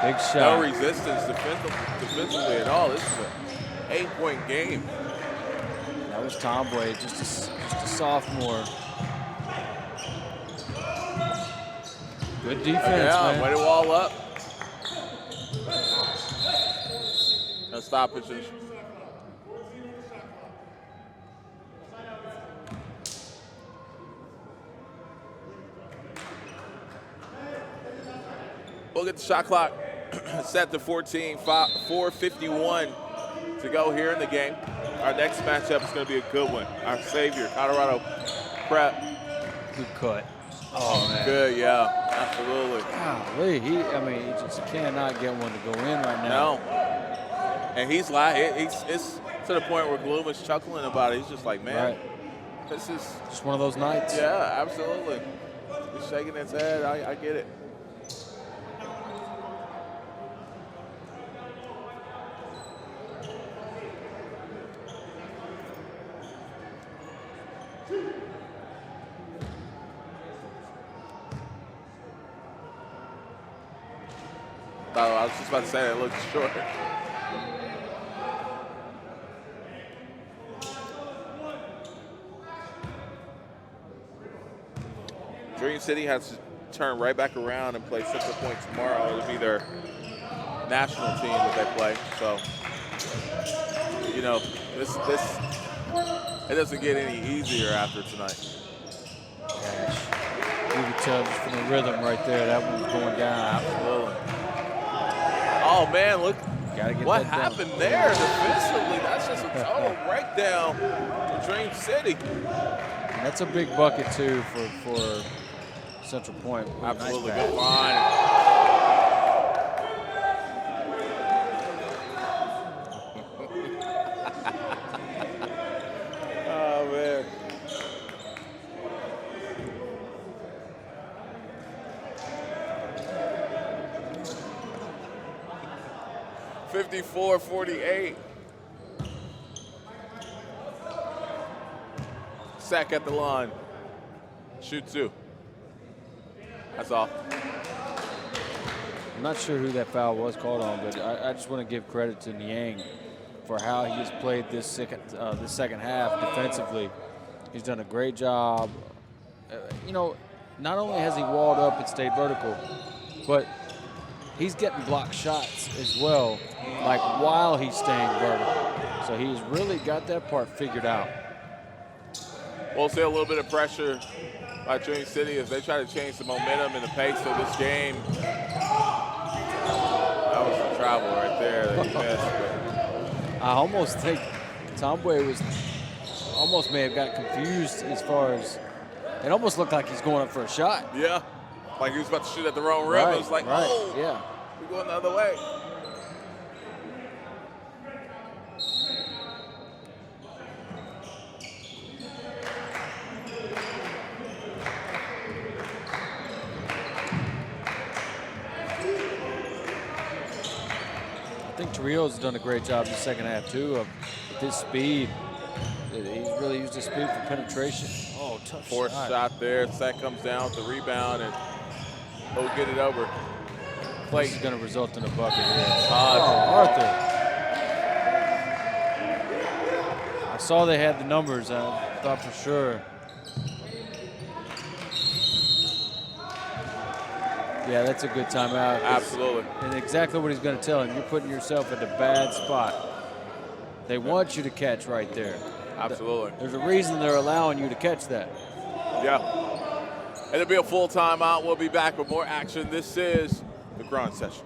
Big shot. no resistance defensively at all. This is an 8-point game. That was Tomboy, just a sophomore. Good defense, man. Way to wall up. No stoppages. We'll get the shot clock set to 14, 4:51 to go here in the game. Our next matchup is going to be a good one. Our savior, Colorado Prep. Good cut. Oh, man. Good, yeah, absolutely. Golly, he just cannot get one to go in right now. No. And he's it's to the point where Gloom is chuckling about it. He's just like, man, this is just one of those nights. Yeah, absolutely. He's shaking his head. I get it. I was just about to say it looks short. Dream City has to turn right back around and play Central Pointe tomorrow. It'll be their national team that they play. So, this it doesn't get any easier after tonight. Gosh. You could tell just from the rhythm right there, that one was going down. Absolutely. Oh, man, look what happened there defensively. That's just a total breakdown for Dream City. And that's a big bucket, too, for Central Pointe. Absolutely. Nice Good line. Oh, man. (54-48). Sack at the line. Shoot two. That's all. I'm not sure who that foul was called on, but I just want to give credit to Niang for how he has played this second half defensively. He's done a great job. Not only has he walled up and stayed vertical, but he's getting block shots as well, like while he's staying vertical. So he's really got that part figured out. We'll see a little bit of pressure by Dream City as they try to change the momentum and the pace of this game. That was some travel right there that he missed. I almost think Tomboy almost may have got confused as far as it almost looked like he's going up for a shot. Yeah, like he was about to shoot at the wrong rim. It was like, oh, yeah, we're going the other way. Torrijos has done a great job in the second half, too, with his speed. He's really used his speed for penetration. Oh, tough Forced shot there. Set comes down with the rebound, and he'll get it over. This is going to result in a bucket here. Arthur. I saw they had the numbers. I thought for sure. Yeah, that's a good timeout. Absolutely. And exactly what he's going to tell him. You're putting yourself in a bad spot. They want you to catch right there. Absolutely. There's a reason they're allowing you to catch that. Yeah. It'll be a full timeout. We'll be back with more action. This is the Grind Session.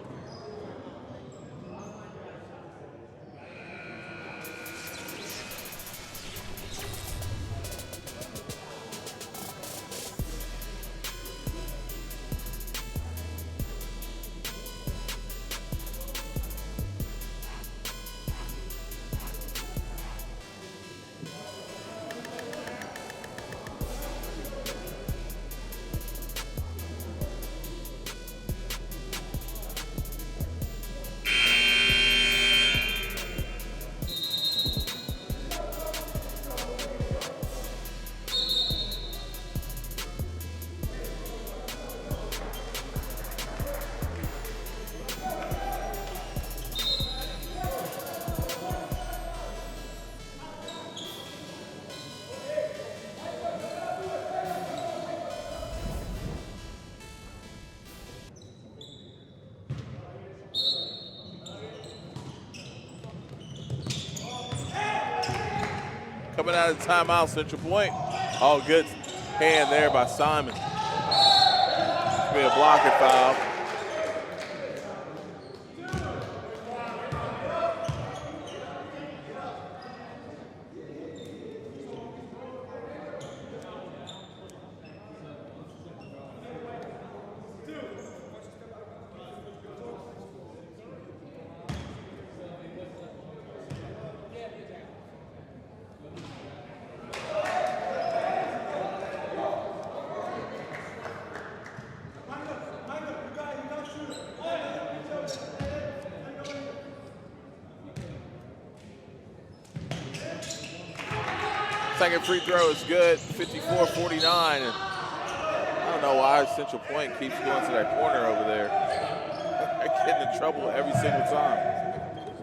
Coming out of the timeout, Central Point. Oh, good hand there by Simon. It's be a blocking foul. Second free throw is good, 54-49. And I don't know why Central Point keeps going to that corner over there. They're getting in trouble every single time.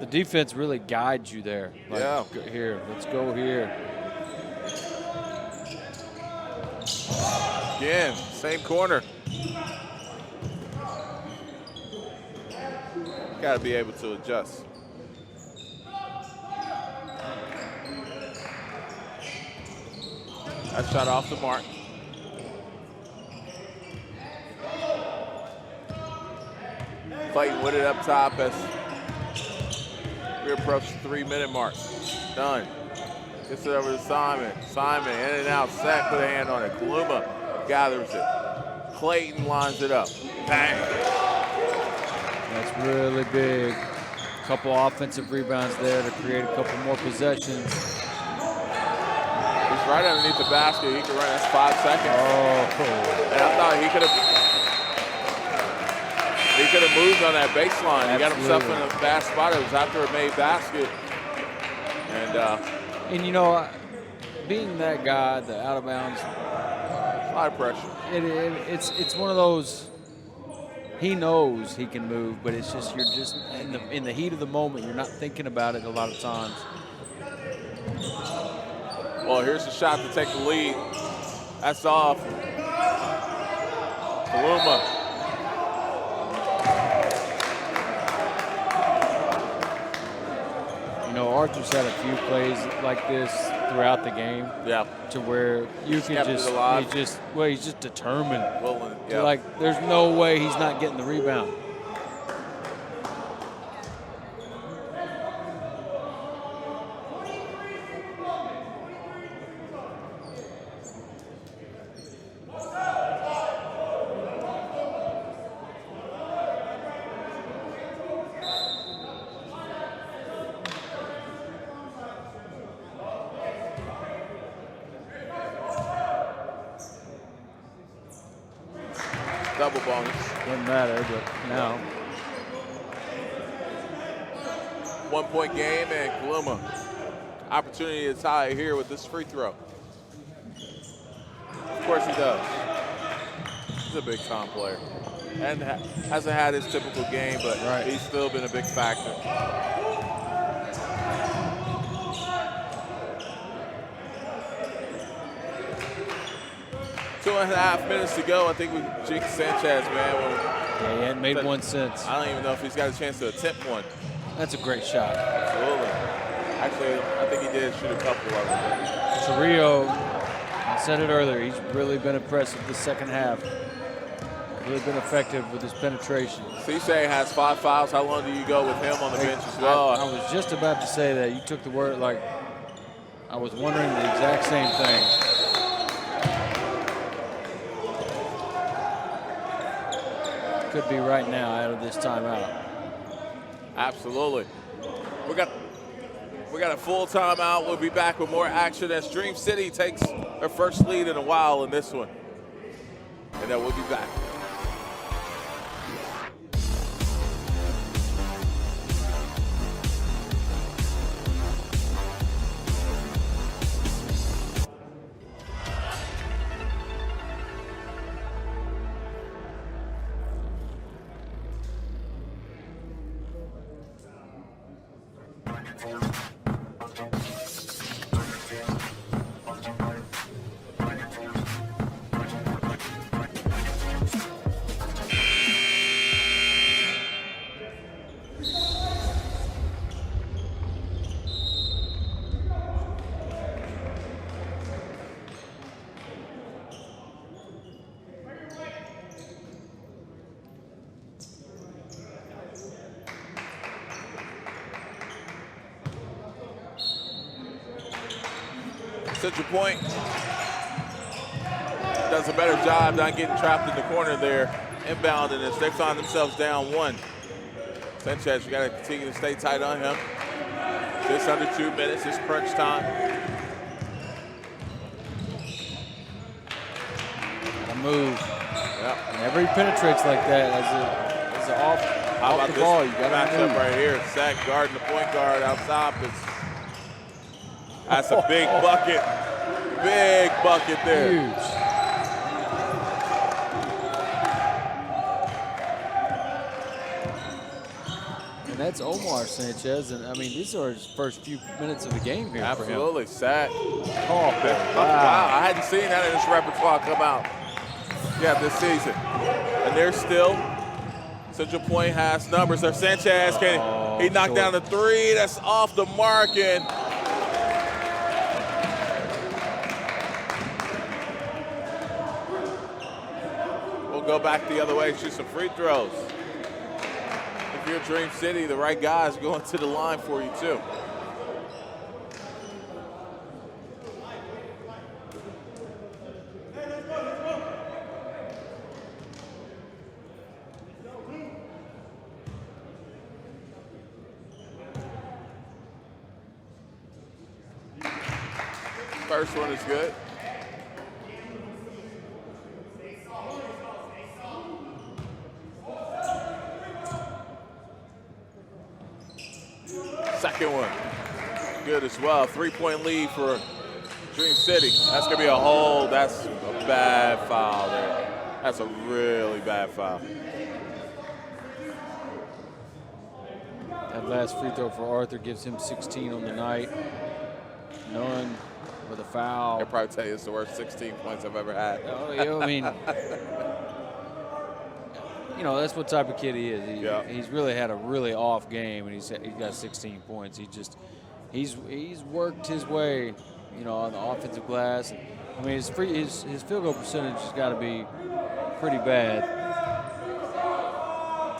The defense really guides you there. Like, yeah. Here, let's go here. Again, same corner. Got to be able to adjust. That shot off the mark. Clayton with it up top as we approach the 3-minute mark. Done. Gets it over to Simon. Simon in and out, set, put a hand on it. Kaluma gathers it. Clayton lines it up. Bang. That's really big. Couple offensive rebounds there to create a couple more possessions. He's right underneath the basket. He can run. That's 5 seconds. Oh. And I thought he could have moved on that baseline. He got himself in a bad spot. It was after a made basket. And you know, being that guy, the out of bounds, a lot of pressure. It's one of those. He knows he can move, but it's just you're just in the heat of the moment. You're not thinking about it a lot of times. Well, here's the shot to take the lead. That's off. Kaluma. You know, Arthur's had a few plays like this throughout the game. Yeah. To where you can he's just determined. Well, yeah. Like, there's no way he's not getting the rebound. Double bonus. Doesn't matter, but now. 1-point game, and Kaluma opportunity to tie it here with this free throw. Of course he does. He's a big-time player. And hasn't had his typical game, but he's still been a big factor. Two and a half minutes to go. I think we jinxed Sanchez, man. Yeah, he hadn't made one since. I don't even know if he's got a chance to attempt one. That's a great shot. Absolutely. Actually, I think he did shoot a couple of them. Carrillo, I said it earlier, he's really been impressive this second half. Really been effective with his penetration. Cisse has 5 fouls. How long do you go with him on the bench as well? I was just about to say that. You took the word like I was wondering the exact same thing. Could be right now out of this timeout. Absolutely. We got a full timeout. We'll be back with more action as Dream City takes their first lead in a while in this one. And then we'll be back. Central Pointe does a better job not getting trapped in the corner there, inbounding as they find themselves down 1. Sanchez, you got to continue to stay tight on him. Just under 2 minutes, it's crunch time. Gotta move. Yep. Whenever he penetrates like that, as an off the ball, you gotta move. Matchup right here. Sack guarding the point guard outside. That's a big bucket. Big bucket there. Huge. And that's Omar Sanchez. And, I mean, these are his first few minutes of the game here for him. Absolutely. Sack. Oh, Wow. I hadn't seen that in this repertoire come out yet this season. And they're still, Central Pointe has numbers. So Sanchez, he knocked down the 3. That's off the mark. And go back the other way, shoot some free throws. If you're Dream City, the right guys going to the line for you too. First one is good. Second one, good as well. 3-point lead for Dream City. That's gonna be a hold. That's a bad foul there. That's a really bad foul. That last free throw for Arthur gives him 16 on the night. None with a foul. I'll probably tell you it's the worst 16 points I've ever had. Oh, yeah, I mean, you know, that's what type of kid he is. He's really had a really off game, and he's got 16 points. He's worked his way, you know, on the offensive glass. And, I mean, his field goal percentage has got to be pretty bad.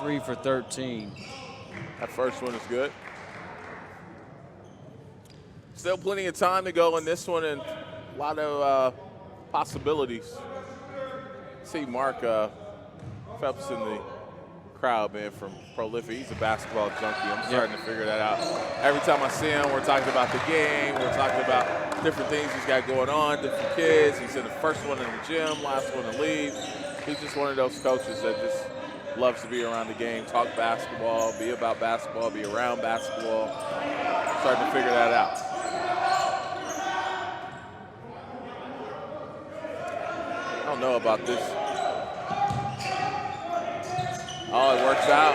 3 for 13. That first one is good. Still plenty of time to go in this one, and a lot of possibilities. See Mark Phelps in the crowd, man, from Prolific. He's a basketball junkie. I'm starting to figure that out. Every time I see him, we're talking about the game. We're talking about different things he's got going on, different kids. He's in the first one in the gym, last one to leave. He's just one of those coaches that just loves to be around the game, talk basketball, be about basketball, be around basketball. Starting to figure that out. I don't know about this. Oh, it works out.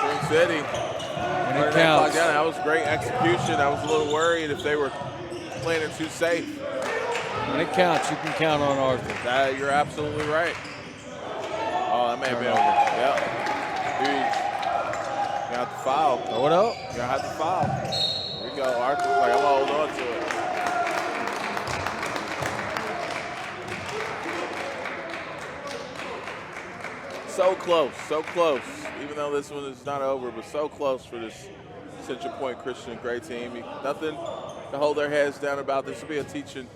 Dream City. When it counts. That was great execution. I was a little worried if they were playing it too safe. When it counts, you can count on Arthur. You're absolutely right. Oh, that may have been over. Yep. Huge. You have to foul. Throw it up. You have to foul. Here we go. Arthur's like, I'm going to hold on to it. So close, so close. Even though this one is not over, but so close for this Central Pointe Christian great team. Nothing to hold their heads down about. This will be a teaching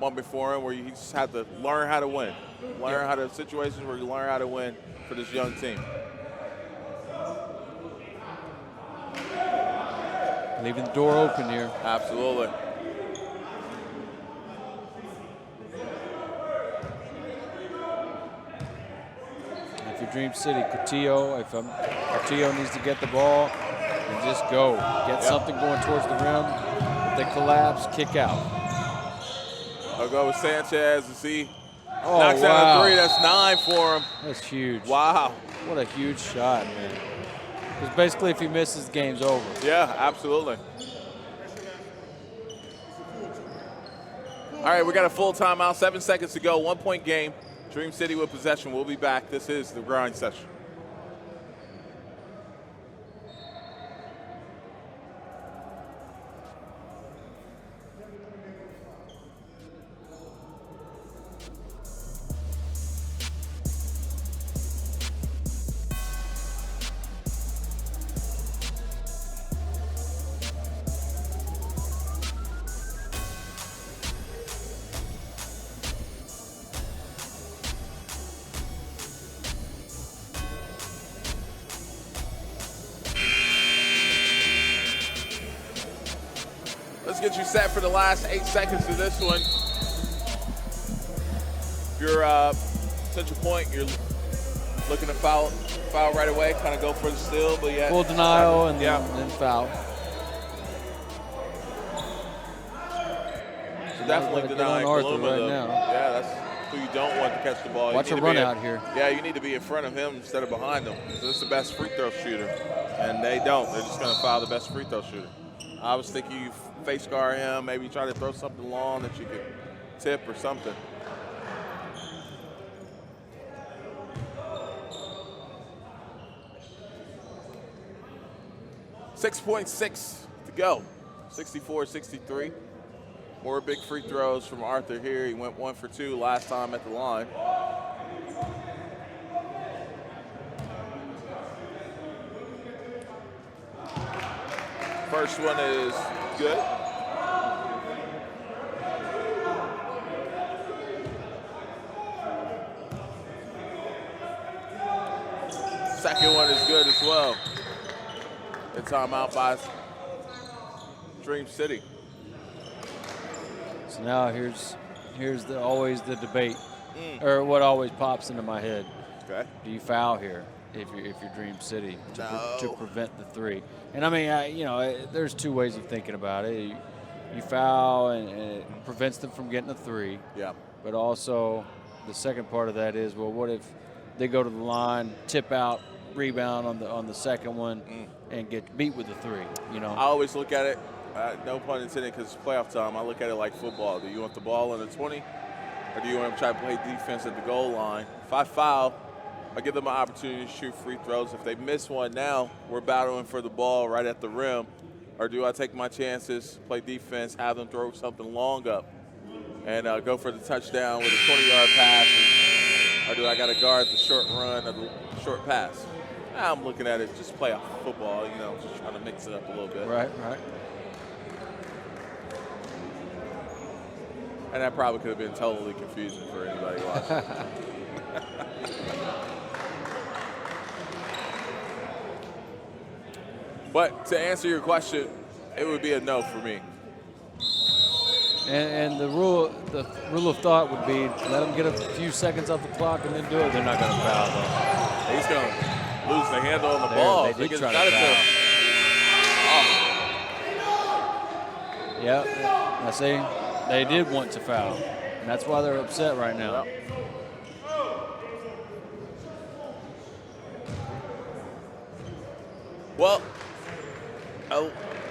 moment for him where you just have to learn how to win. Learn how to, situations where you learn how to win for this young team. Leaving the door open here. Absolutely. If you're Dream City, Coutillo needs to get the ball and just go. Get something going towards the rim. If they collapse, kick out. I'll go with Sanchez and see. Oh, knocks wow. down a 3. That's 9 for him. That's huge. Wow. What a huge shot, man. Because basically if he misses, the game's over. Yeah, absolutely. All right, we got a full timeout. 7 seconds to go. 1 point game. Dream City with possession. We'll be back. This is the grind session. Let's get you set for the last 8 seconds of this one. If you're Central Pointe, you're looking to foul right away, kind of go for the steal, but yeah. Full denial and then foul. So definitely denying Arthur Bluma, right though. now. Yeah, that's who you don't want to catch the ball. Watch You a need to run be out here. Yeah, you need to be in front of him instead of behind him. So this is the best free throw shooter, and they don't. They're just going to foul the best free throw shooter. I was thinking you face guard him, maybe try to throw something long that you could tip or something. .6 to go. 64-63. More big free throws from Arthur here. He went 1 for 2 last time at the line. First one is good. Second one is good as well. A timeout by Dream City. So now here's always the debate, or what always pops into my head. Okay. Do you foul here if you're Dream City to prevent the 3? And I mean, there's 2 ways of thinking about it. You foul and it prevents them from getting a 3. Yeah. But also the second part of that is, well, what if they go to the line, tip out, rebound on the second one, and get beat with the 3? I always look at it, no pun intended, because it's playoff time. I look at it like football. Do you want the ball on the 20, or do you want to try to play defense at the goal line? If I foul, I give them an opportunity to shoot free throws. If they miss one now, we're battling for the ball right at the rim. Or do I take my chances, play defense, have them throw something long up, and go for the touchdown with a 20-yard pass? Or do I got to guard the short run or the short pass? I'm looking at it just playoff football, just trying to mix it up a little bit. Right. And that probably could have been totally confusing for anybody watching. But to answer your question, it would be a no for me. And the rule of thought would be let them get a few seconds off the clock and then do it. They're not going to foul though. He's going to lose the handle on the There, ball. they So did he try got to it to foul. Yeah, I see. They did want to foul, and that's why they're upset right now. Yep. Well,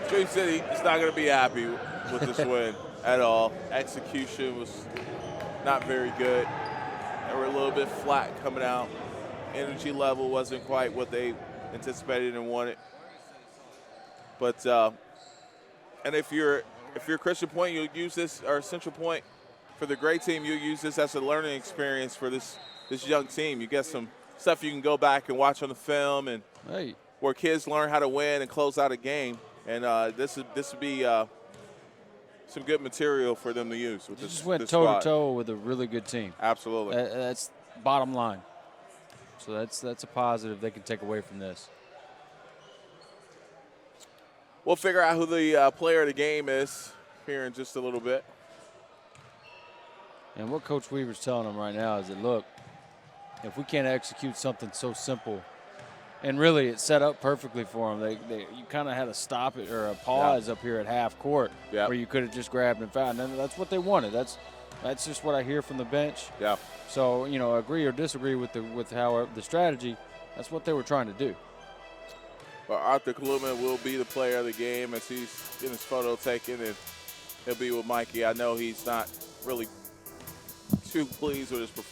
Dream City is not going to be happy with this win at all. Execution was not very good. They were a little bit flat coming out. Energy level wasn't quite what they anticipated and wanted. But and if you're Christian Point, you'll use this, or Central Point, for the great team, you'll use this as a learning experience for this young team. You get some stuff you can go back and watch on the film, and Hey, where kids learn how to win and close out a game. And this would be some good material for them to use. With you this, just went this toe squad. to toe with a really good team. Absolutely. That's bottom line. So that's a positive they can take away from this. We'll figure out who the player of the game is here in just a little bit. And what Coach Weaver's telling them right now is that, look, if we can't execute something so simple, and really it's set up perfectly for them. You kind of had a stop it or a pause up here at half court where you could have just grabbed and fouled. And that's what they wanted. That's just what I hear from the bench. Yeah. So, agree or disagree with how the strategy, that's what they were trying to do. Well, Arthur Kaluma will be the player of the game as he's getting his photo taken, and he'll be with Mikey. I know he's not really too pleased with his performance.